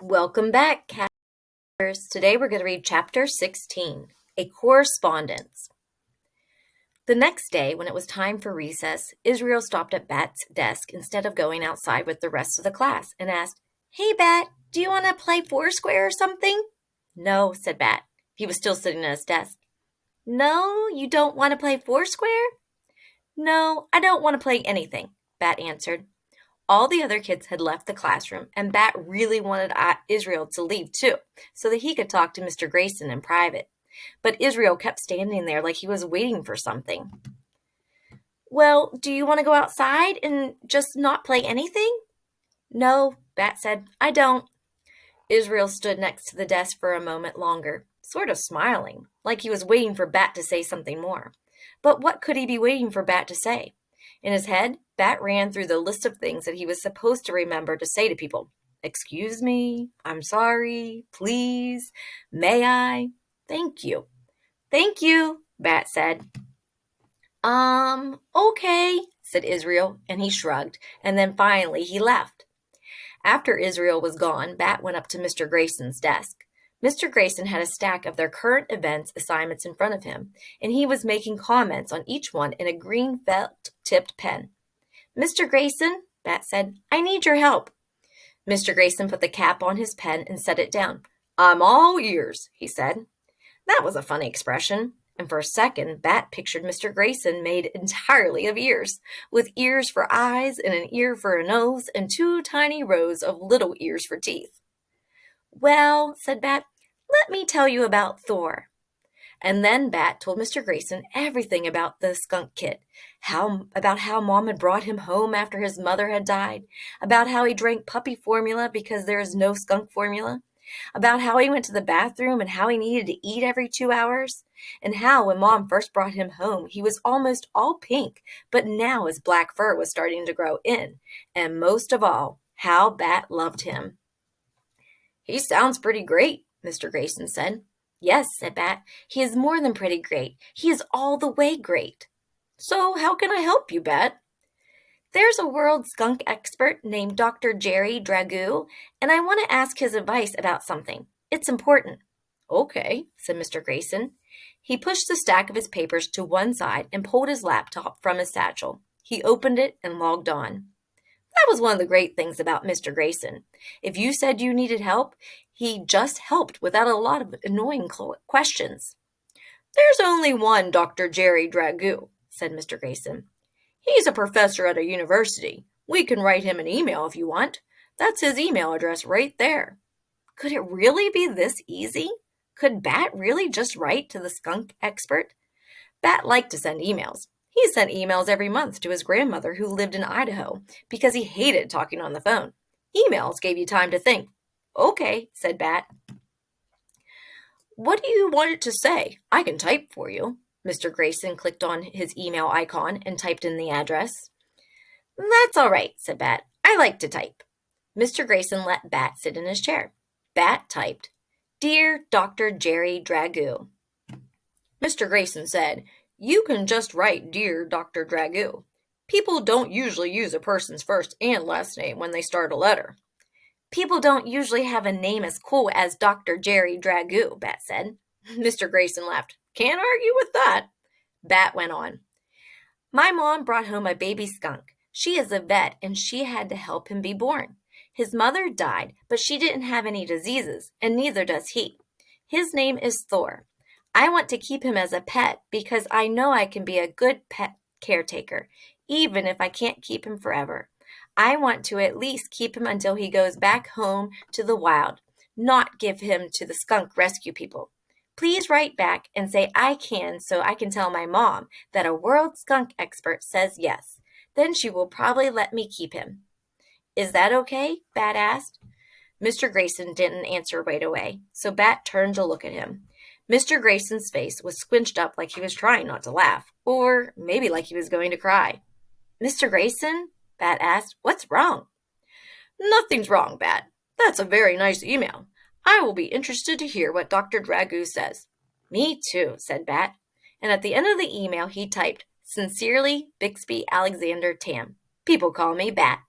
Welcome back, Catters. Today we're going to read Chapter 16, A Correspondence. The next day, when it was time for recess, Israel stopped at Bat's desk instead of going outside with the rest of the class and asked, "Hey, Bat, do you want to play Foursquare or something?" "No," said Bat. He was still sitting at his desk. "No, you don't want to play Foursquare?" "No, I don't want to play anything," Bat answered. All the other kids had left the classroom, and Bat really wanted Israel to leave too, so that he could talk to Mr. Grayson in private. But Israel kept standing there like he was waiting for something. "Well, do you want to go outside and just not play anything?" "No," Bat said, "I don't." Israel stood next to the desk for a moment longer, sort of smiling, like he was waiting for Bat to say something more. But what could he be waiting for Bat to say? In his head, Bat ran through the list of things that he was supposed to remember to say to people. "Excuse me, I'm sorry, please, may I, thank you." "Thank you," Bat said. Okay, said Israel, and he shrugged, and then finally he left. After Israel was gone, Bat went up to Mr. Grayson's desk. Mr. Grayson had a stack of their current events assignments in front of him, and he was making comments on each one in a green felt-tipped pen. "Mr. Grayson," Bat said, "I need your help." Mr. Grayson put the cap on his pen and set it down. "I'm all ears," he said. That was a funny expression, and for a second Bat pictured Mr. Grayson made entirely of ears, with ears for eyes and an ear for a nose and two tiny rows of little ears for teeth. "Well," said Bat, "let me tell you about Thor." And then Bat told Mr. Grayson everything about the skunk kid, about how Mom had brought him home after his mother had died, about how he drank puppy formula because there is no skunk formula, about how he went to the bathroom and how he needed to eat every 2 hours, and how when Mom first brought him home he was almost all pink, but now his black fur was starting to grow in, and most of all, how Bat loved him. "He sounds pretty great," Mr. Grayson said. "Yes," said Bat, "he is more than pretty great. He is all the way great." "So how can I help you, Bat?" "There's a world skunk expert named Dr. Jerry Dragoo, and I want to ask his advice about something. It's important." "Okay," said Mr. Grayson. He pushed the stack of his papers to one side and pulled his laptop from his satchel. He opened it and logged on. That was one of the great things about Mr. Grayson. If you said you needed help, he just helped without a lot of annoying questions. "There's only one Dr. Jerry Dragoo," said Mr. Grayson. "He's a professor at a university. We can write him an email if you want. That's his email address right there." Could it really be this easy? Could Bat really just write to the skunk expert? Bat liked to send emails. He sent emails every month to his grandmother who lived in Idaho because he hated talking on the phone. Emails gave you time to think. "Okay," said Bat. "What do you want it to say? I can type for you." Mr. Grayson clicked on his email icon and typed in the address. "That's all right," said Bat. "I like to type." Mr. Grayson let Bat sit in his chair. Bat typed, "Dear Dr. Jerry Dragoo." Mr. Grayson said, "You can just write Dear Dr. Dragoo. People don't usually use a person's first and last name when they start a letter." "People don't usually have a name as cool as Dr. Jerry Dragoo," Bat said. Mr. Grayson laughed. "Can't argue with that." Bat went on. "My mom brought home a baby skunk. She is a vet and she had to help him be born. His mother died, but she didn't have any diseases, and neither does he. His name is Thor. I want to keep him as a pet because I know I can be a good pet caretaker, even if I can't keep him forever. I want to at least keep him until he goes back home to the wild, not give him to the skunk rescue people. Please write back and say I can so I can tell my mom that a world skunk expert says yes. Then she will probably let me keep him." "Is that okay?" Bat asked. Mr. Grayson didn't answer right away, so Bat turned to look at him. Mr. Grayson's face was squinched up like he was trying not to laugh, or maybe like he was going to cry. "Mr. Grayson?" Bat asked. "What's wrong?" "Nothing's wrong, Bat. That's a very nice email. I will be interested to hear what Dr. Dragoo says." "Me too," said Bat. And at the end of the email he typed, "Sincerely, Bixby Alexander Tam. People call me Bat."